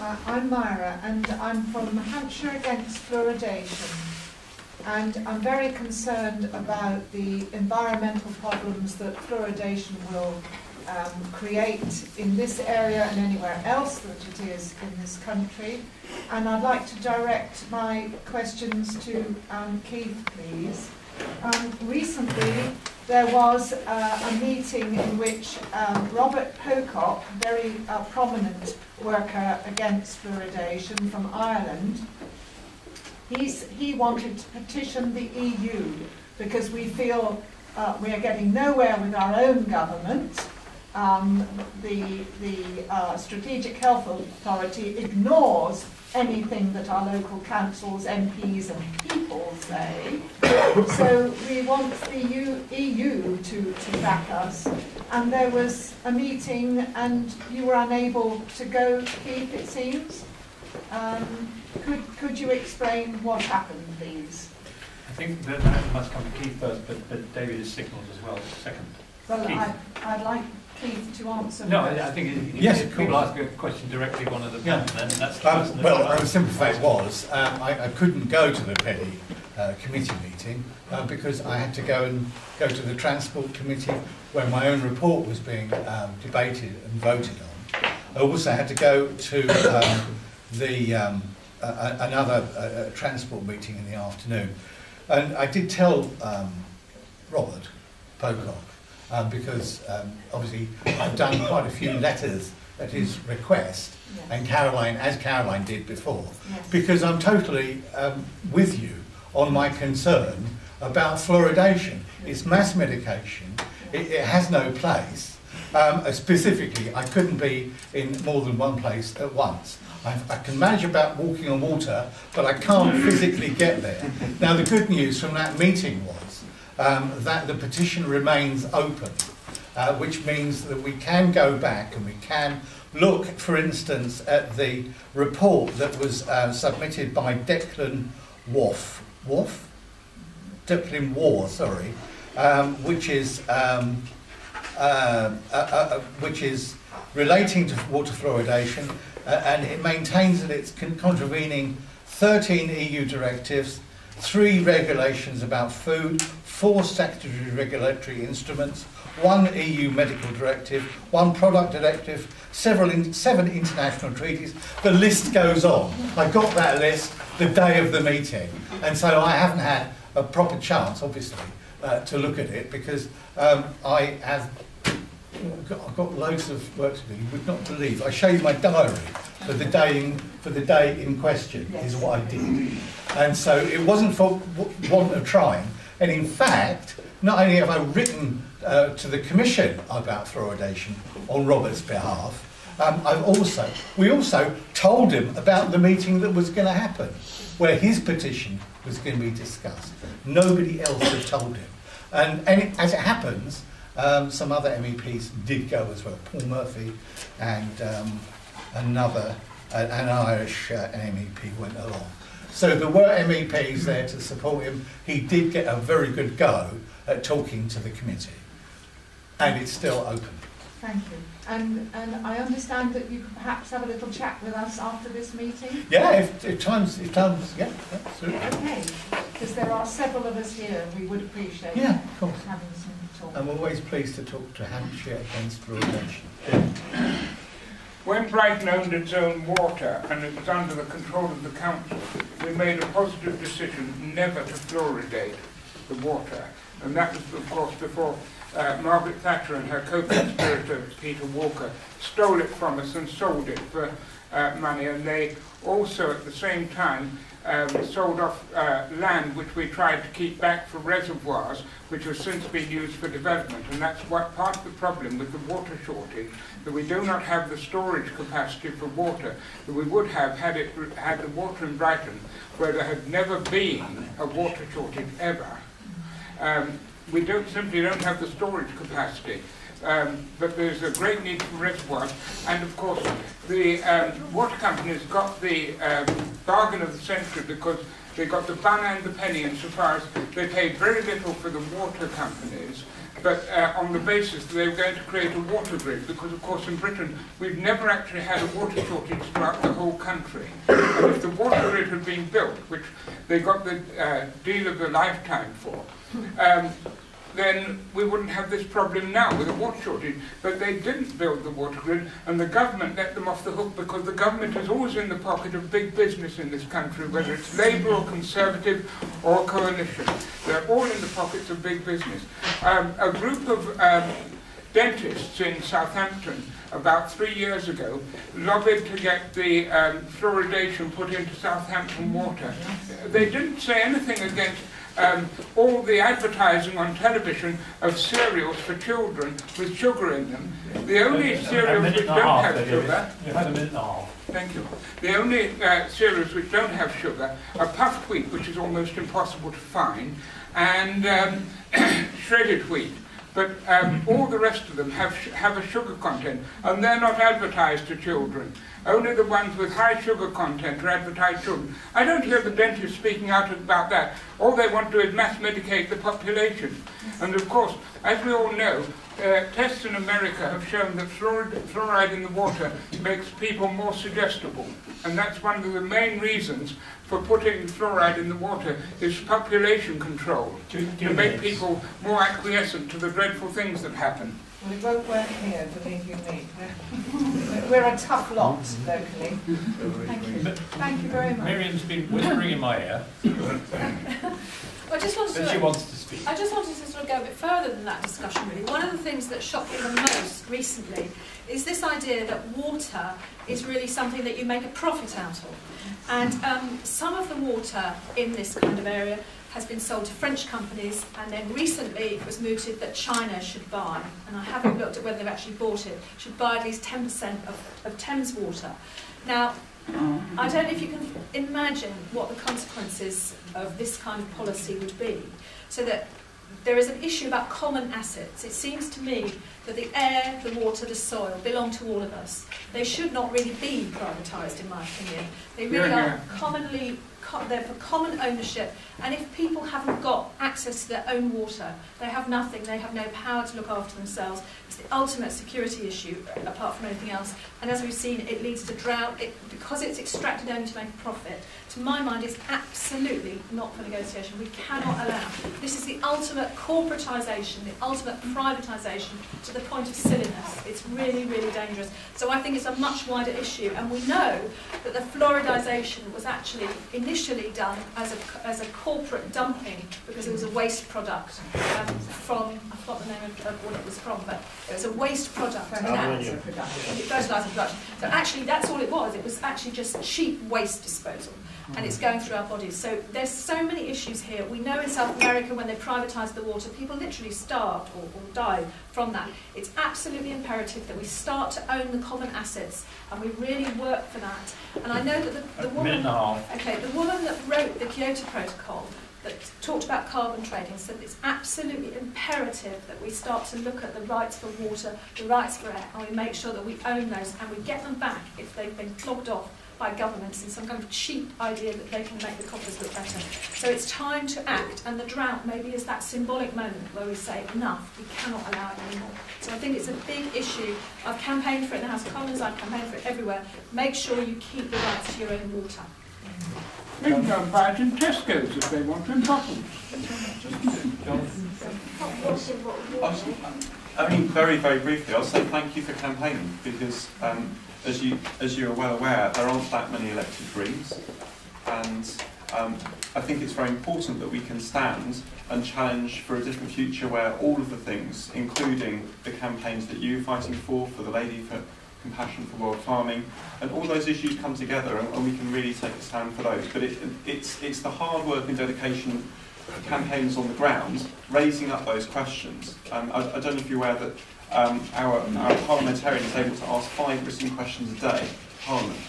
I'm Myra, and I'm from Hampshire Against Fluoridation. And I'm very concerned about the environmental problems that fluoridation will create in this area and anywhere else that it is in this country. And I'd like to direct my questions to Keith, please. Recently, there was a meeting in which Robert Pocock, a very prominent worker against fluoridation from Ireland, he wanted to petition the EU because we feel we are getting nowhere with our own government. The Strategic Health Authority ignores anything that our local councils, MPs and people say. So we want the EU to back us. And there was a meeting and you were unable to go, Keith, it seems. Could you explain what happened, please? I think that must come to Keith first, but David is signalled as well second. Well, I'd like Keith to answer. No, I think if people ask a question directly one of the panel, then that's the person. Well, the simple fact was I couldn't go to the Penny committee meeting because I had to go to the Transport Committee where my own report was being debated and voted on. I also had to go to another transport meeting in the afternoon, and I did tell Robert Pocock. Because obviously I've done quite a few letters at his request, yes. And Caroline did before, yes. Because I'm totally with you on my concern about fluoridation. It's mass medication, it has no place. Specifically, I couldn't be in more than one place at once. I can manage about walking on water, but I can't physically get there. Now the good news from that meeting was that the petition remains open, which means that we can go back and we can look, for instance, at the report that was submitted by Declan War, sorry, which is relating to water fluoridation, and it maintains that it's contravening 13 EU directives, 3 regulations about food, 4 statutory regulatory instruments, 1 EU medical directive, 1 product directive, 7 international treaties. The list goes on. I got that list the day of the meeting, and so I haven't had a proper chance, obviously, to look at it because I've got loads of work to do. You would not believe. I show you my diary for the day in question, yes. Is what I did. And so it wasn't for want of trying. And in fact, not only have I written to the Commission about fluoridation on Robert's behalf, we also told him about the meeting that was going to happen, where his petition was going to be discussed. Nobody else had told him. And as it happens, some other MEPs did go as well. Paul Murphy and an Irish MEP went along. So there were MEPs there to support him. He did get a very good go at talking to the committee. And it's still open. Thank you. And I understand that you could perhaps have a little chat with us after this meeting? Yeah, if time's, yeah, absolutely. Okay, because there are several of us here and we would appreciate of course. Having some talk. I'm always pleased to talk to Hampshire Against Fluoridation. When Brighton owned its own water and it was under the control of the council, we made a positive decision never to fluoridate the water. And that was, of course, before Margaret Thatcher and her co-conspirator Peter Walker stole it from us and sold it for money. And they also, at the same time, sold off land which we tried to keep back for reservoirs, which has since been used for development. And that's what part of the problem with the water shortage, that we do not have the storage capacity for water that we would have had the water in Brighton, where there had never been a water shortage ever. We simply don't have the storage capacity. But there's a great need for reservoirs, and of course the water companies got the bargain of the century because they got the bun and the penny insofar as they paid very little for the water companies but on the basis that they were going to create a water grid, because of course in Britain we've never actually had a water shortage throughout the whole country. And if the water grid had been built, which they got the deal of a lifetime for, then we wouldn't have this problem now with a water shortage. But they didn't build the water grid, and the government let them off the hook, because the government is always in the pocket of big business in this country, whether it's Labour or Conservative or Coalition. They're all in the pockets of big business. A group of dentists in Southampton about 3 years ago lobbied to get the fluoridation put into Southampton water. They didn't say anything against all the advertising on television of cereals for children with sugar in them. The only cereals which don't have sugar... You've had a minute and a half. Thank you. The only cereals which don't have sugar are puffed wheat, which is almost impossible to find, and shredded wheat. But all the rest of them have a sugar content, and they're not advertised to children. Only the ones with high sugar content are advertised to children. I don't hear the dentists speaking out about that. All they want to do is mass medicate the population. And of course, as we all know, tests in America have shown that fluoride in the water makes people more suggestible. And that's one of the main reasons for putting fluoride in the water, is population control, to make people more acquiescent to the dreadful things that happen. Well, it won't work here, believe you me. We're a tough lot locally. Thank you. Thank you very much. Miriam's been whispering in my ear. I just wanted to, she wants to speak. I just wanted to sort of go a bit further than that discussion, really. One of the things that shocked me the most recently is this idea that water is really something that you make a profit out of. And some of the water in this kind of area has been sold to French companies, and then recently it was mooted that China should buy, and I haven't looked at whether they've actually bought it, should buy at least 10% of Thames water. Now, I don't know if you can imagine what the consequences of this kind of policy would be. So that there is an issue about common assets. It seems to me that the air, the water, the soil belong to all of us. They should not really be privatised, in my opinion. They really are commonly, they're for common ownership, and if people haven't got access to their own water, they have nothing, they have no power to look after themselves. It's the ultimate security issue, apart from anything else. And as we've seen, it leads to drought. Because it's extracted only to make a profit, to my mind, is absolutely not for negotiation. We cannot allow. This is the ultimate corporatisation, the ultimate privatisation, to the point of silliness. It's really, really dangerous. So I think it's a much wider issue, and we know that the fluoridisation was actually initially done as a corporate dumping, because it was a waste product from, I forgot the name of what it was from, but it was a waste product. Fertiliser production. So actually that's all it was. It was actually just cheap waste disposal. And it's going through our bodies. So there's so many issues here. We know in South America, when they privatised the water, people literally starved or died from that. It's absolutely imperative that we start to own the common assets, and we really work for that. And I know that the woman, the woman that wrote the Kyoto Protocol, that talked about carbon trading, said it's absolutely imperative that we start to look at the rights for water, the rights for air, and we make sure that we own those, and we get them back if they've been clogged off by governments in some kind of cheap idea that they can make the coffers look better. So it's time to act, and the drought maybe is that symbolic moment where we say, enough, we cannot allow it anymore. So I think it's a big issue. I've campaigned for it in the House of Commons, I've campaigned for it everywhere. Make sure you keep the rights to your own water. They can go and buy it in Tesco's if they want, in bottles. Only very, very briefly, I'll say thank you for campaigning, because as you are well aware, there aren't that many elected Greens, and I think it's very important that we can stand and challenge for a different future where all of the things, including the campaigns that you're fighting for the Lady for Compassion for World Farming, and all those issues come together, and we can really take a stand for those. But it's the hard work and dedication of campaigns on the ground, raising up those questions. I don't know if you're aware that our parliamentarian is able to ask 5 written questions a day to Parliament.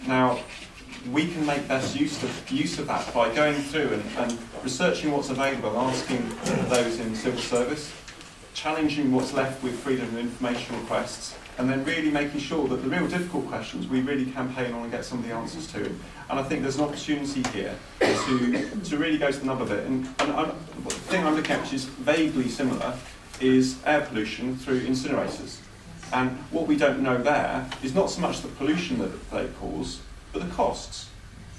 Now, we can make best use of that by going through and researching what's available, asking those in civil service, challenging what's left with freedom of information requests, and then really making sure that the real difficult questions we really campaign on and get some of the answers to. And I think there's an opportunity here to really go to the nub of it. And the thing I'm looking at, which is vaguely similar, is air pollution through incinerators. And what we don't know there is not so much the pollution that they cause, but the costs.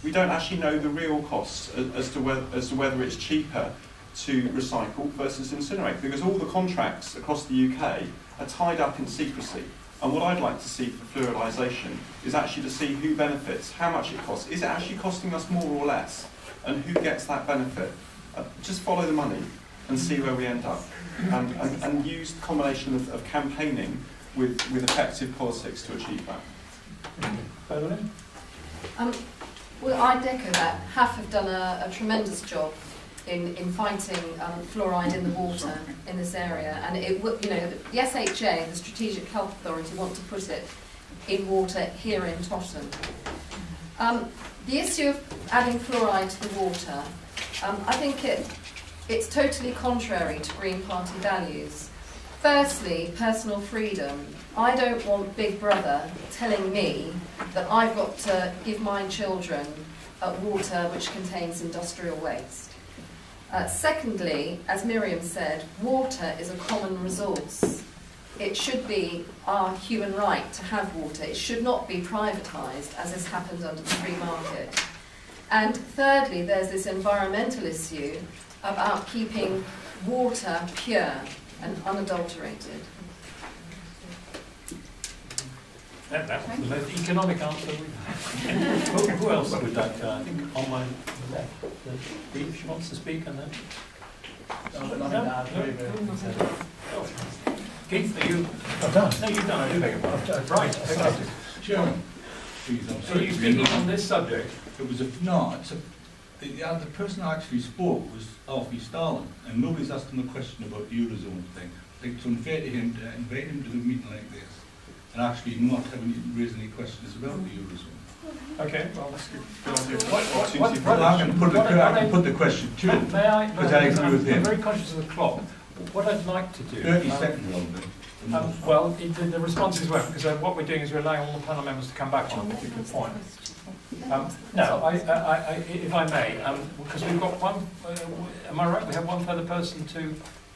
We don't actually know the real costs as to whether it's cheaper to recycle versus incinerate, because all the contracts across the UK are tied up in secrecy. And what I'd like to see for fluoridation is actually to see who benefits, how much it costs. Is it actually costing us more or less? And who gets that benefit? Just follow the money and see where we end up. And use the combination of campaigning with effective politics to achieve that. Well, I'd echo that. HAF have done a tremendous job in fighting fluoride in the water in this area, and it would, you know, the SHA, the Strategic Health Authority, want to put it in water here in Totton. The issue of adding fluoride to the water, I think it's totally contrary to Green Party values. Firstly, personal freedom. I don't want Big Brother telling me that I've got to give my children water which contains industrial waste. Secondly, as Miriam said, water is a common resource. It should be our human right to have water. It should not be privatised, as has happened under the free market. And thirdly, there's this environmental issue about keeping water pure and unadulterated. That was the most economic answer we've had. Who else would like to? I think on my left. She wants to speak and then... Keith, are you... I've done. No, you've done. I do beg your pardon. Right, okay. Chairman, please, I'm So sorry you to speaking interrupt. on this subject? It was the person who actually spoke was Alfie Starling, and nobody's asked him a question about the Eurozone thing. I think it's unfair to him to invite him to a meeting like this and actually not raise any questions about the Eurozone. Okay, well, let's give I can put the question to him, May I? because I agree with I'm him. very conscious of the clock. What I'd like to do... 30 seconds on it. well, the responses won't, because what we're doing is we're allowing all the panel members to come back on a particular point. No, if I may, because we've got one, am I right, we have one further person to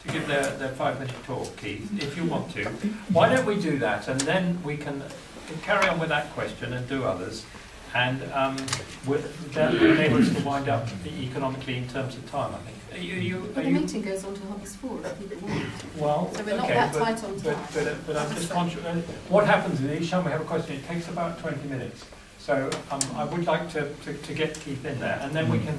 give their 5-minute talk, Keith, if you want to. Why don't we do that, and then we can carry on with that question and do others, and that enables us to wind up economically in terms of time, I think. But the meeting goes on to 4:30 if people want. Well, so we're not okay, that tight on time. But I'm just conscious. What happens is each time we have a question, it takes about 20 minutes. So I would like to get Keith in there, and then we can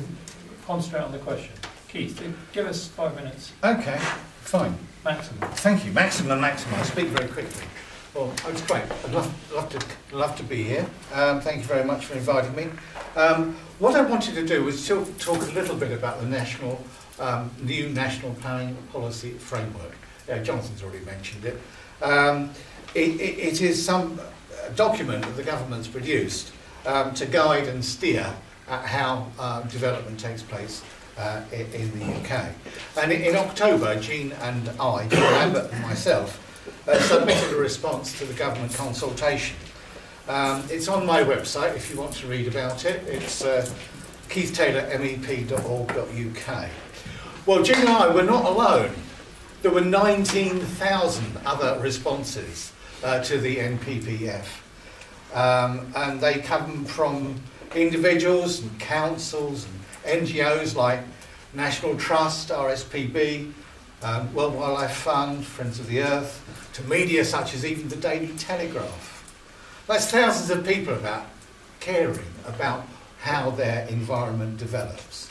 concentrate on the question. Keith, give us 5 minutes. Okay, fine. Maximum. Thank you. Maximum. I'll speak very quickly. Well, it's great. I'd love to be here. Thank you very much for inviting me. What I wanted to do was talk a little bit about the new national planning policy framework. Jonathan's already mentioned it. It is some document that the government's produced to guide and steer how development takes place in the UK. And in October, Jean and I, Jean Lambert and myself, submitted a response to the government consultation. It's on my website if you want to read about it. It's keithtaylormep.org.uk. Well, Jean and I were not alone. There were 19,000 other responses to the NPPF. And they come from individuals and councils and NGOs like National Trust, RSPB, World Wildlife Fund, Friends of the Earth, to media such as even the Daily Telegraph. That's thousands of people caring about how their environment develops.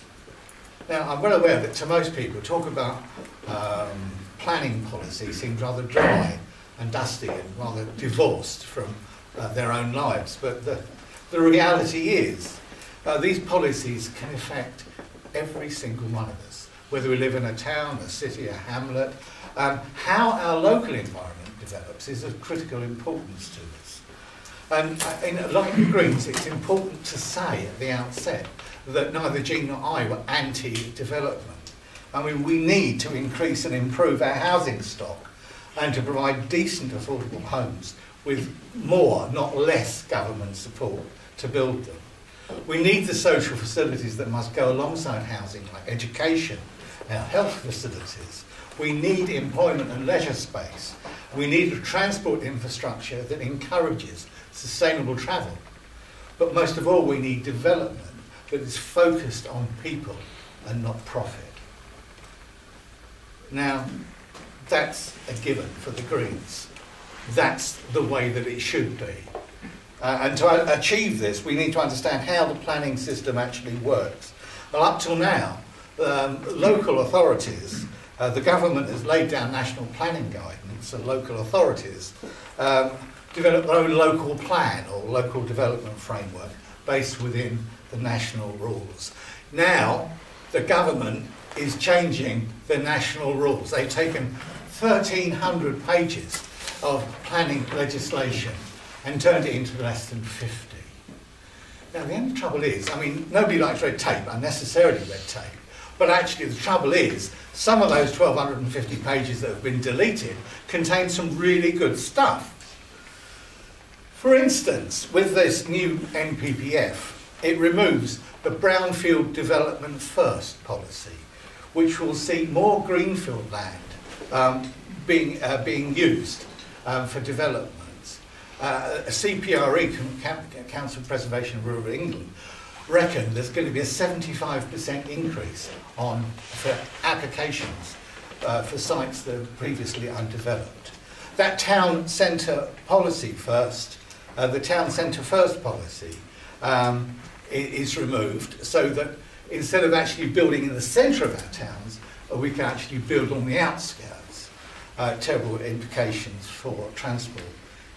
Now, I'm well aware that to most people, talk about planning policy seems rather dry and dusty and rather divorced from their own lives. But the reality is these policies can affect every single one of us, whether we live in a town, a city, a hamlet. How our local environment develops is of critical importance to us. And like the Greens, it's important to say at the outset that neither Jean nor I were anti-development. I mean, we need to increase and improve our housing stock and to provide decent, affordable homes with more, not less, government support to build them. We need the social facilities that must go alongside housing, like education, our health facilities, We need employment and leisure space. We need a transport infrastructure that encourages sustainable travel. But most of all, we need development that is focused on people and not profit. Now, that's a given for the Greens. That's the way that it should be. And to achieve this, we need to understand how the planning system actually works. Well, up till now, local authorities, the government has laid down national planning guidance, and local authorities develop their own local plan or local development framework based within the national rules. Now, the government is changing the national rules. They've taken 1,300 pages of planning legislation and turned it into less than 50. Now, the only trouble is, I mean, nobody likes red tape, unnecessarily red tape, but actually the trouble is, some of those 1,250 pages that have been deleted contain some really good stuff. For instance, with this new NPPF, it removes the brownfield development first policy, which will see more greenfield land being used for developments. CPRE, Council for Preservation of Rural England, reckon there's going to be a 75% increase for applications for sites that are previously undeveloped. That town centre policy first, the town centre first policy, is removed, so that instead of actually building in the centre of our towns, we can actually build on the outskirts. Terrible implications for transport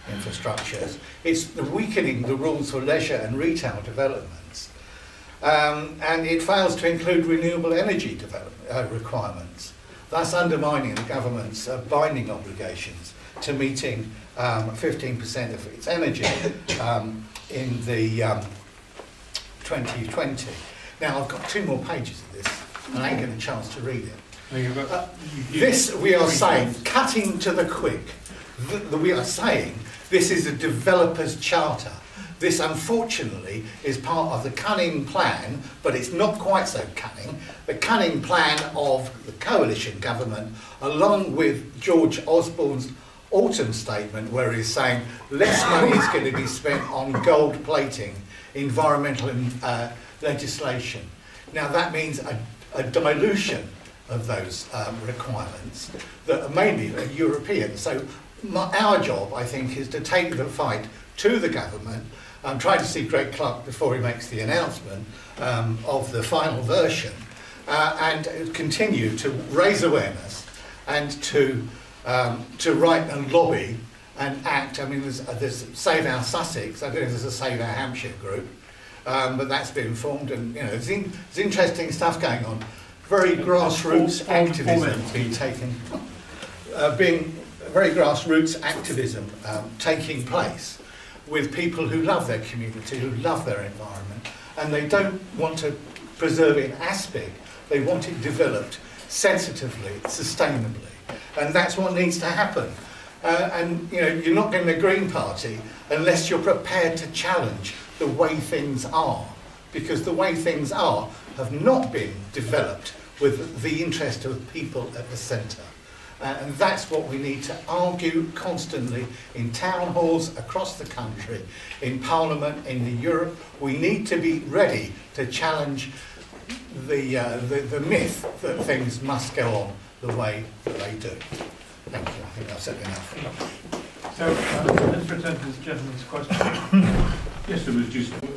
infrastructures. It's the weakening the rules for leisure and retail developments. And it fails to include renewable energy requirements, thus undermining the government's binding obligations to meeting 15% of its energy in the 2020. Now, I've got 2 more pages of this, and I ain't getting a chance to read it. This, we are saying, cutting to the quick, we are saying this is a developer's charter. This, unfortunately, is part of the cunning plan, but it's not quite so cunning, the cunning plan of the coalition government, along with George Osborne's autumn statement, where he's saying less money is going to be spent on gold plating environmental legislation. Now, that means a dilution of those requirements that are mainly European. So our job, I think, is to take the fight to the government. I'm trying to see Greg Clark before he makes the announcement of the final version, and continue to raise awareness and to write and lobby and act. I mean, there's Save Our Sussex. I don't know if there's a Save Our Hampshire group, but that's been formed, and you know, there's interesting stuff going on. Very grassroots activism taking place with people who love their community, who love their environment, and they don't want to preserve it in aspic. They want it developed sensitively, sustainably, and that's what needs to happen. And you know, you're not getting the Green Party unless you're prepared to challenge the way things are, because the way things are have not been developed with the interest of people at the centre. And that's what we need to argue constantly in town halls across the country, in Parliament, in Europe. We need to be ready to challenge the myth that things must go on the way that they do. Thank you. I think I've said enough. So let's return to this gentleman's question. Yes, there was just